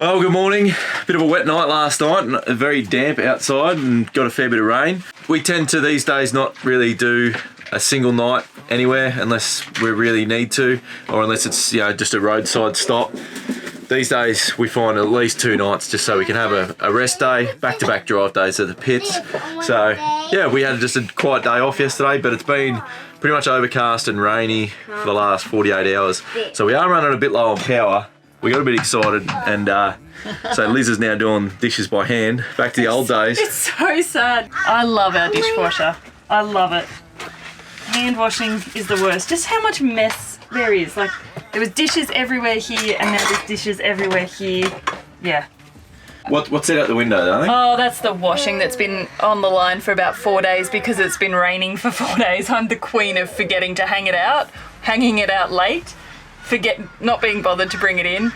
Well, good morning. Bit of a wet night last night and very damp outside and got a fair bit of rain. We tend to these days not really do a single night anywhere unless we really need to, or unless it's just a roadside stop. These days we find at least 2 nights just so we can have a rest day, back-to-back drive days at the pits. So yeah, we had just a quiet day off yesterday, but it's been pretty much overcast and rainy for the last 48 hours. So we are running a bit low on power. We got a bit excited, and so Liz is now doing dishes by hand. Back to the old days. It's so sad. I love our dishwasher. I love it. Hand washing is the worst. Just how much mess there is. Like, there was dishes everywhere here, and now there's dishes everywhere here. Yeah. What's that out the window, darling? Oh, that's the washing that's been on the line for about 4 days because it's been raining for 4 days. I'm the queen of forgetting to hanging it out late. Not being bothered to bring it in.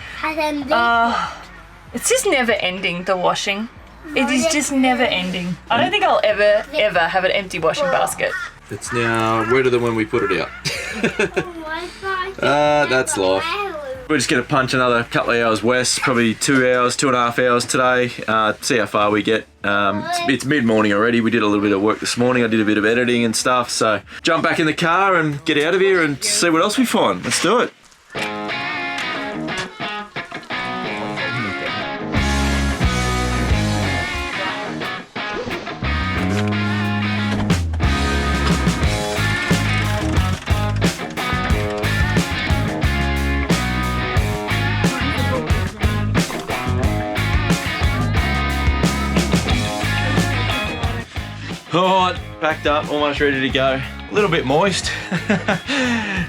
It's just never ending, the washing. It is just never ending. I don't think I'll ever have an empty washing basket. It's now wetter than when we put it out. That's life. We're just going to punch another couple of hours west, probably 2 hours, 2.5 hours today. See how far we get. It's mid-morning already. We did a little bit of work this morning. I did a bit of editing and stuff. So jump back in the car and get out of here and see what else we find. Let's do it. Alright, packed up, almost ready to go. A little bit moist.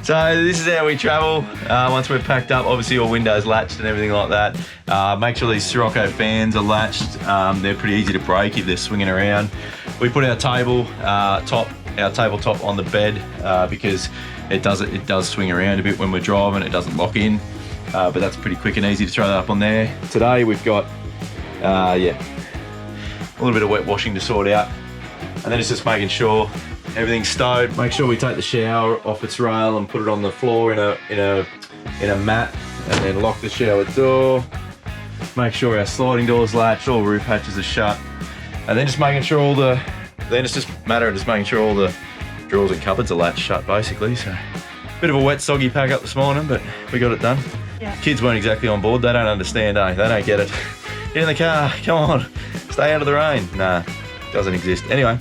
So this is how we travel. Once we're packed up, obviously all windows latched and everything like that. Make sure these Sirocco fans are latched. They're pretty easy to break if they're swinging around. We put our tabletop on the bed because it does swing around a bit when we're driving. It doesn't lock in, but that's pretty quick and easy to throw that up on there. Today we've got a little bit of wet washing to sort out. And then it's just making sure everything's stowed. Make sure we take the shower off its rail and put it on the floor in a mat, and then lock the shower door. Make sure our sliding door's latched, all roof hatches are shut, and then just making sure all the drawers and cupboards are latched shut, basically. So bit of a wet, soggy pack up this morning, but we got it done. Yeah. Kids weren't exactly on board. They don't understand, eh? They don't get it. Get in the car. Come on. Stay out of the rain. Nah. Doesn't exist. Anyway.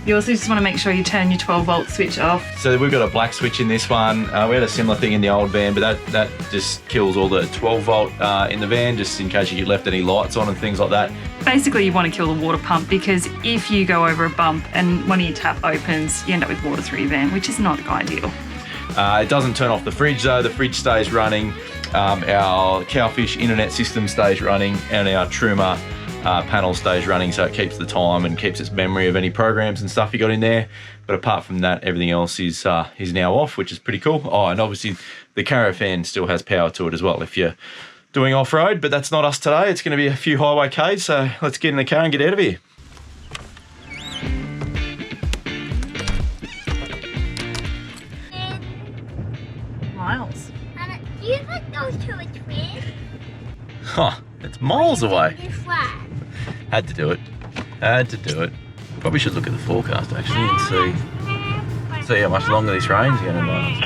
You also just want to make sure you turn your 12-volt switch off. So we've got a black switch in this one. We had a similar thing in the old van, but that just kills all the 12-volt in the van, just in case you left any lights on and things like that. Basically, you want to kill the water pump, because if you go over a bump and one of your tap opens, you end up with water through your van, which is not ideal. It doesn't turn off the fridge though. The fridge stays running. Our cowfish internet system stays running, and our Truma panel stays running, so it keeps the time and keeps its memory of any programs and stuff you got in there. But apart from that, everything else is now off, which is pretty cool. Oh, and obviously the caravan still has power to it as well if you're doing off-road, but that's not us today. It's going to be a few highway Ks, so let's get in the car and get out of here. Miles. Do you think those two are twins? Huh, it's miles away. Had to do it. Probably should look at the forecast actually and see how much longer this rain's going to last.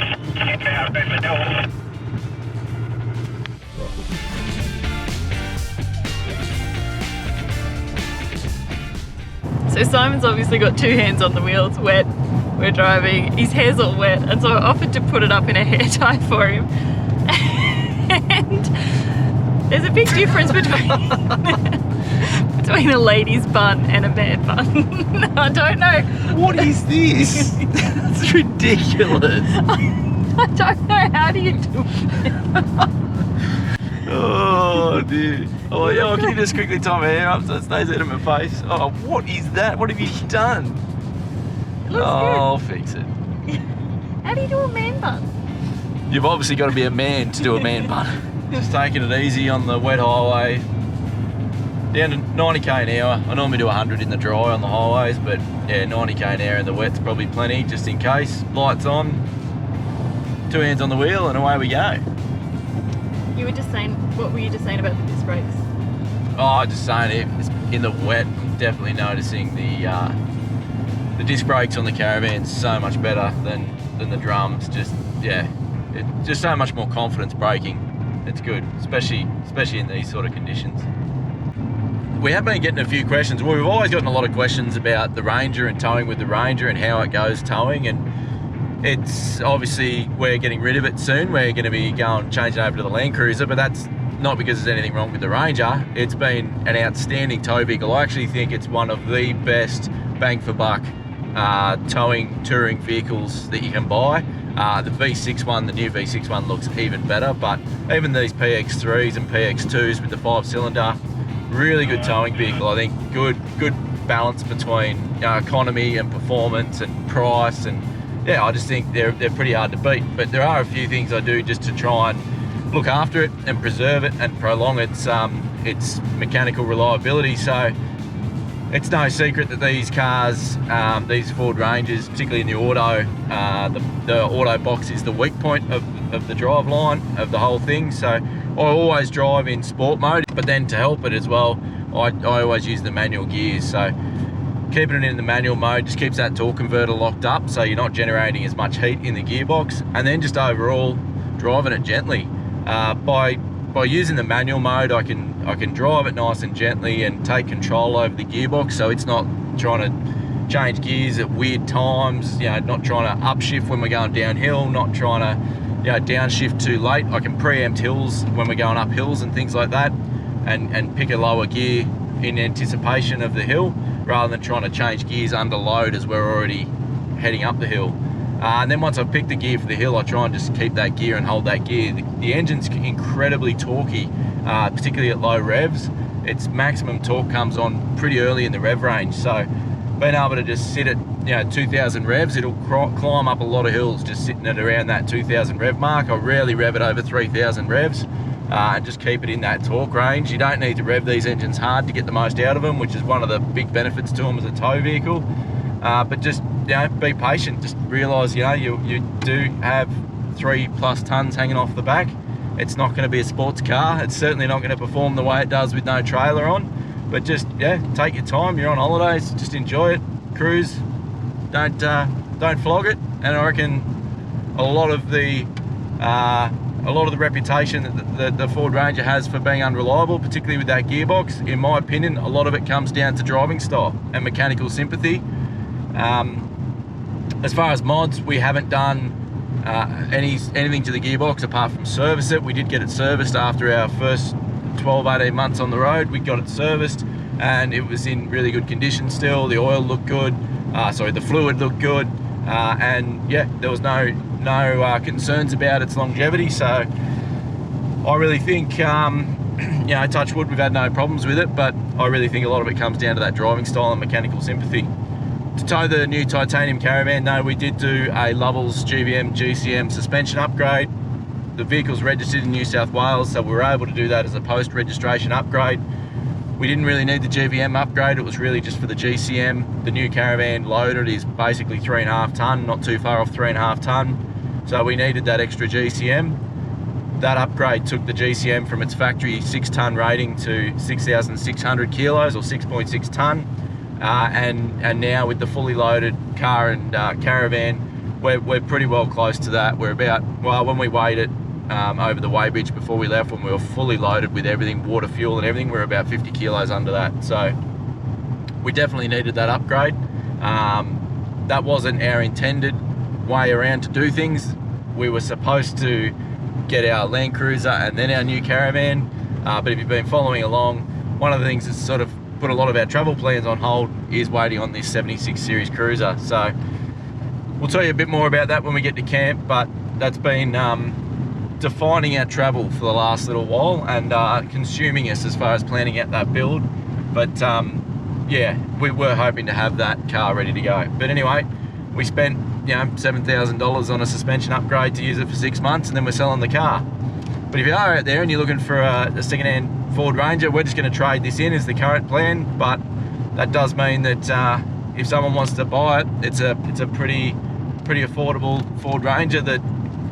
So Simon's obviously got 2 hands on the wheel. It's wet. We're driving. His hair's all wet, and so I offered to put it up in a hair tie for him. And there's a big difference between a lady's bun and a man bun. I don't know. What is this? That's ridiculous. I don't know. How do you do it? Oh, dude. Oh, yeah, can you just quickly tie my hair up so it stays out of my face? Oh, what is that? What have you done? It looks good. I'll fix it. How do you do a man bun? You've obviously got to be a man to do a man bun. Just taking it easy on the wet highway. Down to 90k an hour. I normally do 100 in the dry on the highways, but yeah, 90k an hour in the wet's probably plenty, just in case. Lights on, 2 hands on the wheel, and away we go. You were just saying, what were you just saying about the disc brakes? Oh, just saying it in the wet, definitely noticing the disc brakes on the caravan's so much better than the drums. Just just so much more confidence braking. It's good, especially in these sort of conditions. We have been getting a few questions. Well, we've always gotten a lot of questions about the Ranger and towing with the Ranger and how it goes towing, and it's obviously we're getting rid of it soon. We're going to be changing over to the Land Cruiser, but that's not because there's anything wrong with the Ranger. It's been an outstanding tow vehicle. I actually think it's one of the best bang for buck towing touring vehicles that you can buy. The V6 one, the new V6 one, looks even better, but even these PX3s and PX2s with the 5-cylinder, really good towing vehicle. I think good balance between economy and performance and price, and yeah, I just think they're pretty hard to beat. But there are a few things I do just to try and look after it and preserve it and prolong its mechanical reliability. So it's no secret that these cars, these Ford Rangers, particularly in the auto, the auto box is the weak point of the drive line of the whole thing. So I always drive in sport mode, but then to help it as well, I always use the manual gears. So keeping it in the manual mode just keeps that torque converter locked up, so you're not generating as much heat in the gearbox, and then just overall driving it gently. By using the manual mode, I can drive it nice and gently and take control over the gearbox, so it's not trying to change gears at weird times, not trying to upshift when we're going downhill, not trying to downshift too late. I can preempt hills when we're going up hills and things like that, and pick a lower gear in anticipation of the hill, rather than trying to change gears under load as we're already heading up the hill. And then once I've picked the gear for the hill, I try and just keep that gear and hold that gear. The engine's incredibly torquey, particularly at low revs. Its maximum torque comes on pretty early in the rev range, so being able to just sit at 2,000 revs, it'll climb up a lot of hills just sitting at around that 2,000 rev mark. I rarely rev it over 3,000 revs, and just keep it in that torque range. You don't need to rev these engines hard to get the most out of them, which is one of the big benefits to them as a tow vehicle. But just be patient. Just realise you do have 3+ tons hanging off the back. It's not going to be a sports car. It's certainly not going to perform the way it does with no trailer on. But just take your time. You're on holidays. Just enjoy it. Cruise. Don't flog it. And I reckon a lot of the reputation that the Ford Ranger has for being unreliable, particularly with that gearbox, in my opinion, a lot of it comes down to driving style and mechanical sympathy. As far as mods, we haven't done anything to the gearbox apart from service it. We did get it serviced after our first 12-18 months on the road. We got it serviced and it was in really good condition still. The oil looked good, the fluid looked good, and yeah, there was no concerns about its longevity. So I really think, touch wood, we've had no problems with it, but I really think a lot of it comes down to that driving style and mechanical sympathy. To tow the new titanium caravan, no, we did do a Lovells GVM GCM suspension upgrade. The vehicle's registered in New South Wales, so we were able to do that as a post-registration upgrade. We didn't really need the GVM upgrade, it was really just for the GCM. The new caravan loaded is basically 3.5 tonne, not too far off 3.5 tonne. So we needed that extra GCM. That upgrade took the GCM from its factory 6 tonne rating to 6,600 kilos or 6.6 tonne. And now with the fully loaded car and caravan, we're pretty well close to that. We're about, well, when we weighed it over the weighbridge before we left, when we were fully loaded with everything, water, fuel and everything, we're about 50 kilos under that. So we definitely needed that upgrade. That wasn't our intended way around to do things. We were supposed to get our Land Cruiser and then our new caravan, but if you've been following along, one of the things that's sort of put a lot of our travel plans on hold is waiting on this 76 series cruiser. So we'll tell you a bit more about that when we get to camp, but that's been defining our travel for the last little while and consuming us as far as planning out that build. But yeah, we were hoping to have that car ready to go. But anyway, we spent $7,000 on a suspension upgrade to use it for 6 months, and then we're selling the car. But if you are out there and you're looking for a second-hand Ford Ranger, we're just going to trade this in as the current plan. But that does mean that if someone wants to buy it, it's a pretty affordable Ford Ranger that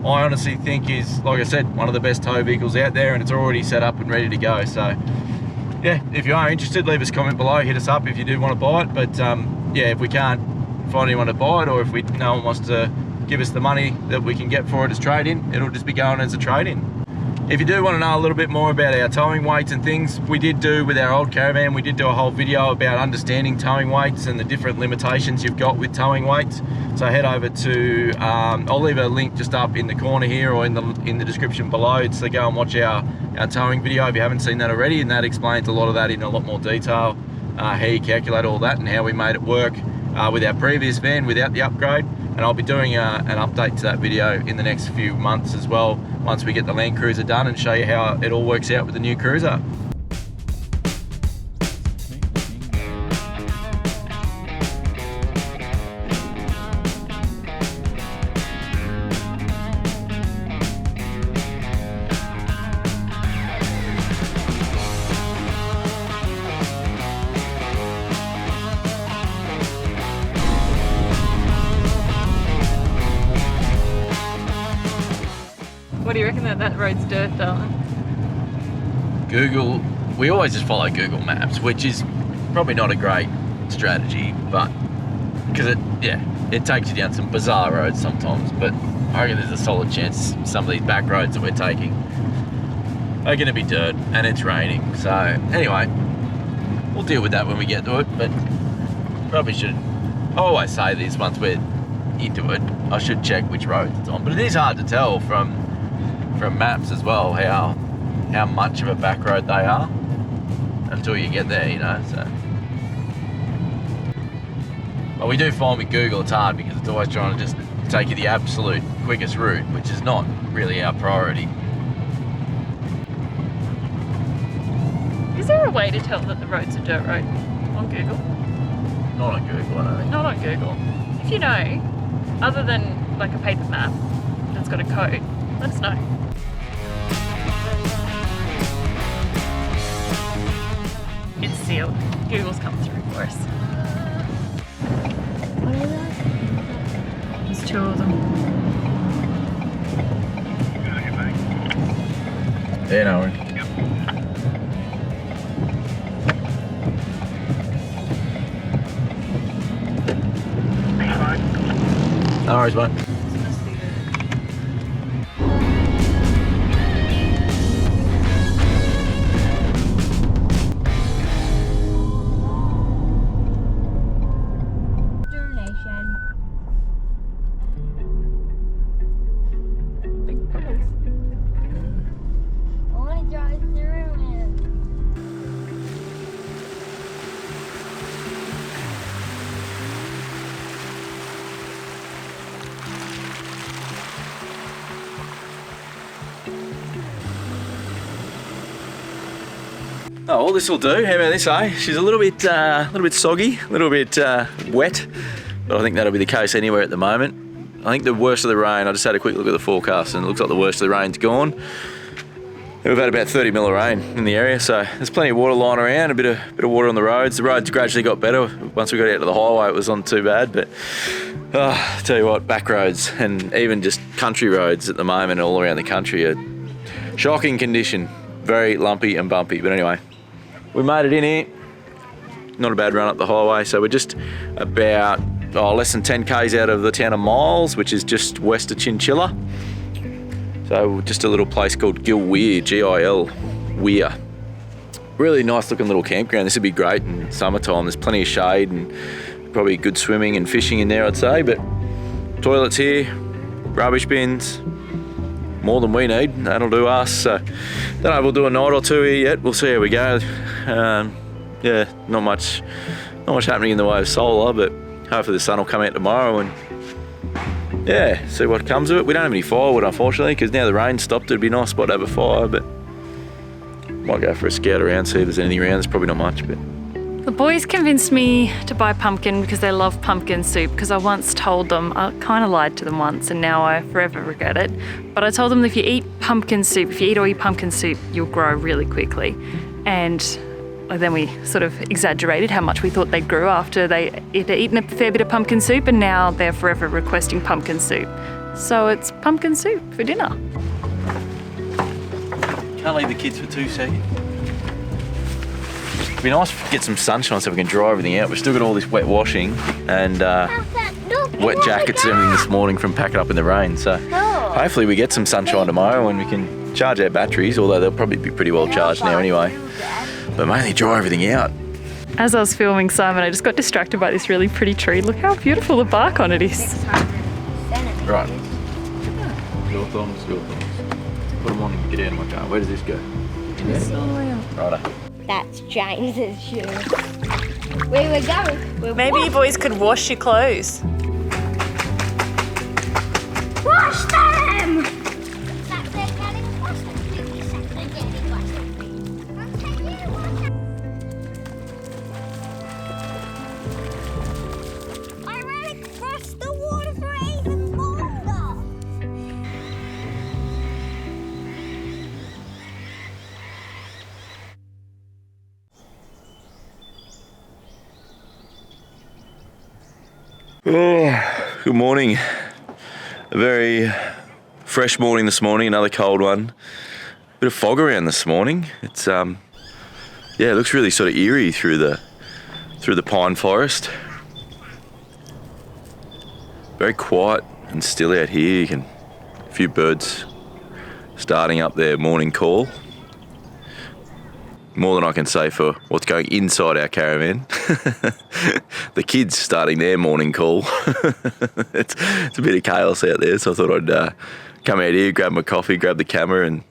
I honestly think is, like I said, one of the best tow vehicles out there, and it's already set up and ready to go. So yeah, if you are interested, leave us a comment below, hit us up if you do want to buy it. But yeah, if we can't find anyone to buy it, or if no one wants to give us the money that we can get for it as trade-in, it'll just be going as a trade-in. If you do want to know a little bit more about our towing weights and things, we did do with our old caravan, we did do a whole video about understanding towing weights and the different limitations you've got with towing weights. So head over to, I'll leave a link just up in the corner here or in the description below, so go and watch our towing video if you haven't seen that already, and that explains a lot of that in a lot more detail, how you calculate all that and how we made it work with our previous van without the upgrade. And I'll be doing an update to that video in the next few months as well, once we get the Land Cruiser done, and show you how it all works out with the new Cruiser. What do you reckon that road's dirt, darling? Google, we always just follow Google Maps, which is probably not a great strategy, but because it takes you down some bizarre roads sometimes, but I reckon there's a solid chance some of these back roads that we're taking are going to be dirt, and it's raining. So anyway, we'll deal with that when we get to it, but probably should, I always say this once we're into it, I should check which roads it's on, but it is hard to tell from maps as well how much of a back road they are until you get there, you know. So, but we do find with Google it's hard because it's always trying to just take you the absolute quickest route, which is not really our priority. Is there a way to tell that the road's a dirt road on Google? Not on Google, I don't think. Not on Google. If you know, other than like a paper map that's got a code, let us know. It's sealed. Google's come through for us. There's two of them. Yeah, no worries. No worries, mate. Oh, well, this will do. How about this, eh? She's a little bit soggy, a little bit wet, but I think that'll be the case anywhere at the moment. I think the worst of the rain, I just had a quick look at the forecast and it looks like the worst of the rain's gone. And we've had about 30 mil of rain in the area, so there's plenty of water lying around, a bit of water on the roads. The roads gradually got better. Once we got out to the highway, it wasn't too bad, but tell you what, back roads and even just country roads at the moment all around the country are shocking condition. Very lumpy and bumpy, but anyway. We made it in here. Not a bad run up the highway, so we're just about less than 10 k's out of the town of Miles, which is just west of Chinchilla. So just a little place called Gil Weir, G-I-L Weir. Really nice looking little campground. This would be great in summertime. There's plenty of shade and probably good swimming and fishing in there, I'd say, but toilets here, rubbish bins, more than we need. That'll do us. So don't know if we'll do a night or two here yet. We'll see how we go. Yeah, not much happening in the way of solar, but hopefully the sun will come out tomorrow and yeah, see what comes of it. We don't have any firewood, unfortunately, because now the rain stopped. It'd be a nice spot to have a fire, but might go for a scout around, see if there's anything around. There's probably not much, but the boys convinced me to buy pumpkin because they love pumpkin soup, because I once told them, I kind of lied to them once and now I forever regret it, but I told them that if you eat pumpkin soup, if you eat or eat pumpkin soup, you'll grow really quickly. And then we sort of exaggerated how much we thought they grew after they'd eaten a fair bit of pumpkin soup, and now they're forever requesting pumpkin soup. So it's pumpkin soup for dinner. Can't leave the kids for 2 seconds. It'd be nice to get some sunshine so we can dry everything out. We've still got all this wet washing and wet jackets and everything this morning from packing up in the rain. So hopefully we get some sunshine tomorrow and we can charge our batteries, although they'll probably be pretty well charged now anyway. But mainly dry everything out. As I was filming Simon, I just got distracted by this really pretty tree. Look how beautiful the bark on it is. 600 centimeters. Right. Your thumbs. Put them on and get out of my car. Where does this go? In there? Righto. That's James's shoe. Where we're going? Maybe you boys could wash your clothes. Wash them! I ran across the water for even longer. Oh, good morning. A very fresh morning this morning, another cold one. Bit of fog around this morning. It's yeah, it looks really sort of eerie through the pine forest. Very quiet and still out here. You can a few birds starting up their morning call. More than I can say for what's going inside our caravan. The kids starting their morning call. It's a bit of chaos out there, so I thought I'd come out here, grab my coffee, grab the camera and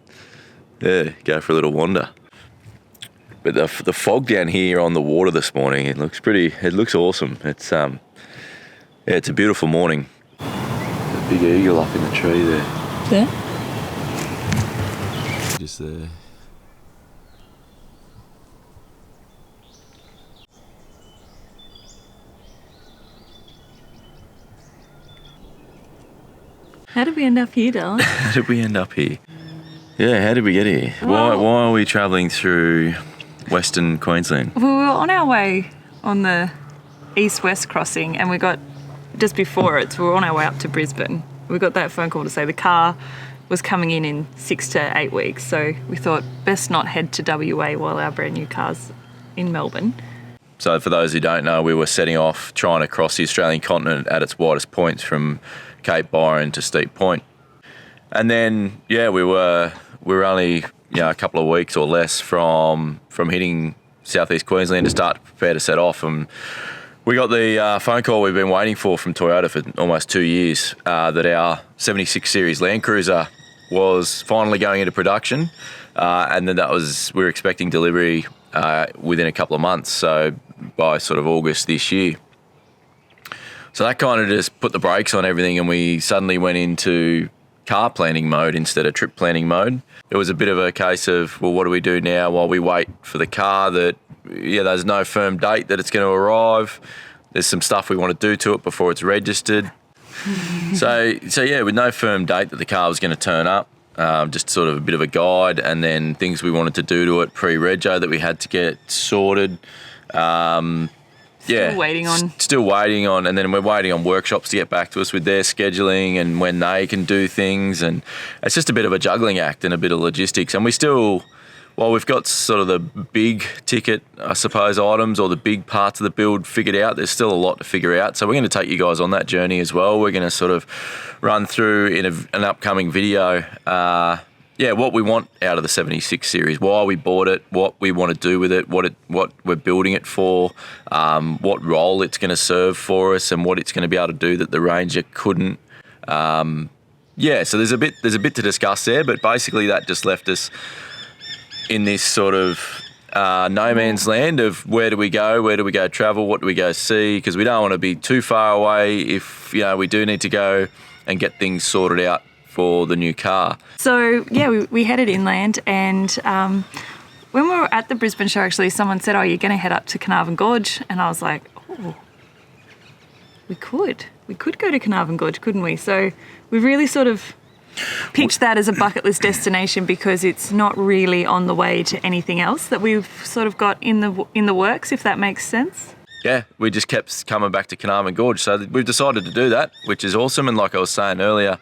go for a little wander. But the fog down here on the water this morning, it looks awesome. It's it's a beautiful morning. A big eagle up in the tree there. There? Just there. How did we end up here, darling? How did we end up here? Yeah, how did we get here? Why are we travelling through Western Queensland? We were on our way on the east-west crossing and we got, just before it, so we were on our way up to Brisbane. We got that phone call to say the car was coming in 6 to 8 weeks, so we thought best not head to WA while our brand new car's in Melbourne. So for those who don't know, we were setting off trying to cross the Australian continent at its widest points from Cape Byron to Steep Point. And then, yeah, we were only a couple of weeks or less from hitting southeast Queensland to start to prepare to set off. And we got the phone call we've been waiting for from Toyota for almost 2 years, that our 76 Series Land Cruiser was finally going into production. And then we were expecting delivery within a couple of months, so by sort of August this year. So that kind of just put the brakes on everything and we suddenly went into car planning mode instead of trip planning mode. It was a bit of a case of, well, what do we do now while we wait for the car that, there's no firm date that it's going to arrive. There's some stuff we want to do to it before it's registered. So with no firm date that the car was going to turn up, just sort of a bit of a guide and then things we wanted to do to it pre-rego that we had to get sorted. Still waiting on, and then we're waiting on workshops to get back to us with their scheduling and when they can do things, and it's just a bit of a juggling act and a bit of logistics. And we still, while we've got sort of the big ticket, I suppose, items or the big parts of the build figured out, there's still a lot to figure out. So we're going to take you guys on that journey as well. We're going to sort of run through in an upcoming video what we want out of the 76 series, why we bought it, what we want to do with it, what we're building it for, what role it's going to serve for us, and what it's going to be able to do that the Ranger couldn't. So there's a bit to discuss there, but basically that just left us in this sort of no man's land of where do we go travel, what do we go see, because we don't want to be too far away if we do need to go and get things sorted out for the new car. So we headed inland, and when we were at the Brisbane show, actually someone said, you're going to head up to Carnarvon Gorge, and I was like, we could go to Carnarvon Gorge, couldn't we? So we really sort of pitched that as a bucket list destination because it's not really on the way to anything else that we've sort of got in the works, if that makes sense. yeah, we just kept coming back to Carnarvon Gorge. So we've decided to do that, which is awesome. And like I was saying earlier,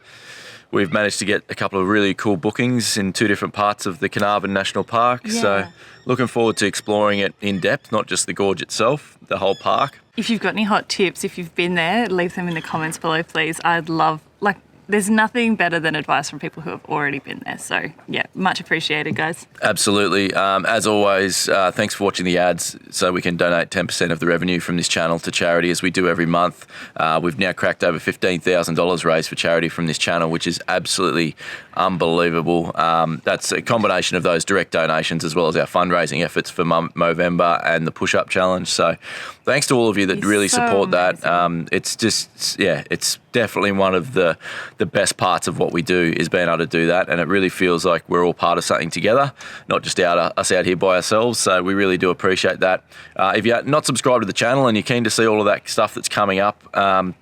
we've managed to get a couple of really cool bookings in 2 different parts of the Carnarvon National Park. Yeah. So looking forward to exploring it in depth, not just the gorge itself, the whole park. If you've got any hot tips, if you've been there, leave them in the comments below, please. I'd love, there's nothing better than advice from people who have already been there. So, yeah, much appreciated, guys. Absolutely. As always, thanks for watching the ads so we can donate 10% of the revenue from this channel to charity as we do every month. We've now cracked over $15,000 raised for charity from this channel, which is absolutely unbelievable. That's a combination of those direct donations as well as our fundraising efforts for Movember and the push-up challenge. So thanks to all of you that really support that. It's just, yeah, it's definitely one of the best parts of what we do is being able to do that, and it really feels like we're all part of something together, not just us out here by ourselves. So we really do appreciate that. If you're not subscribed to the channel and you're keen to see all of that stuff that's coming up,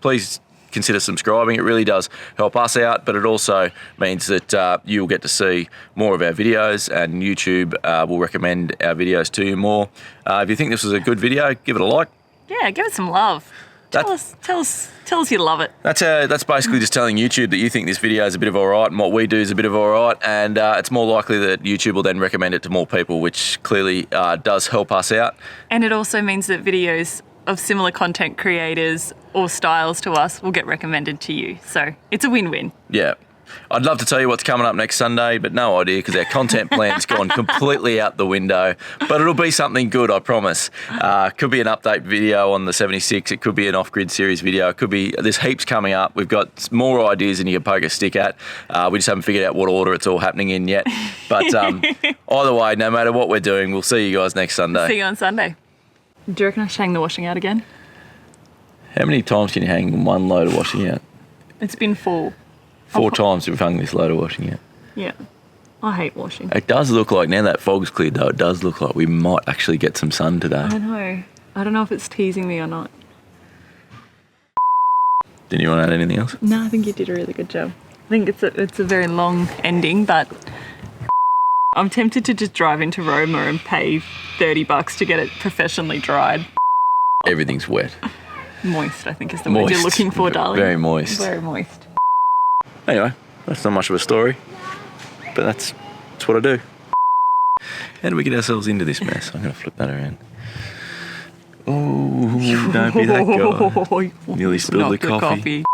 please consider subscribing. It really does help us out, but it also means that you'll get to see more of our videos, and YouTube will recommend our videos to you more. If you think this was a good video, give it a like. Yeah, give it some love. Tell us you love it. That's basically just telling YouTube that you think this video is a bit of alright and what we do is a bit of alright, and it's more likely that YouTube will then recommend it to more people, which clearly does help us out. And it also means that videos of similar content creators or styles to us will get recommended to you. So it's a win-win. Yeah. I'd love to tell you what's coming up next Sunday, but no idea because our content plan's gone completely out the window. But it'll be something good, I promise. Could be an update video on the 76. It could be an off-grid series video. It could be, there's heaps coming up. We've got more ideas than you can poke a stick at. We just haven't figured out what order it's all happening in yet. But either way, no matter what we're doing, we'll see you guys next Sunday. See you on Sunday. Do you reckon I should hang the washing out again? How many times can you hang one load of washing out? It's been 4. 4 times we've hung this load of washing out. Yeah. I hate washing. It does look like, now that fog's cleared though, it does look like we might actually get some sun today. I know. I don't know if it's teasing me or not. Didn't you want to add anything else? No, I think you did a really good job. I think it's a very long ending, but I'm tempted to just drive into Roma and pay $30 to get it professionally dried. Everything's wet. Moist, I think is the word you're looking for, darling. Very moist. Very moist. Anyway, that's not much of a story, but that's what I do. How do we get ourselves into this mess? I'm going to flip that around. Oh, don't be that guy. Nearly spilled the coffee.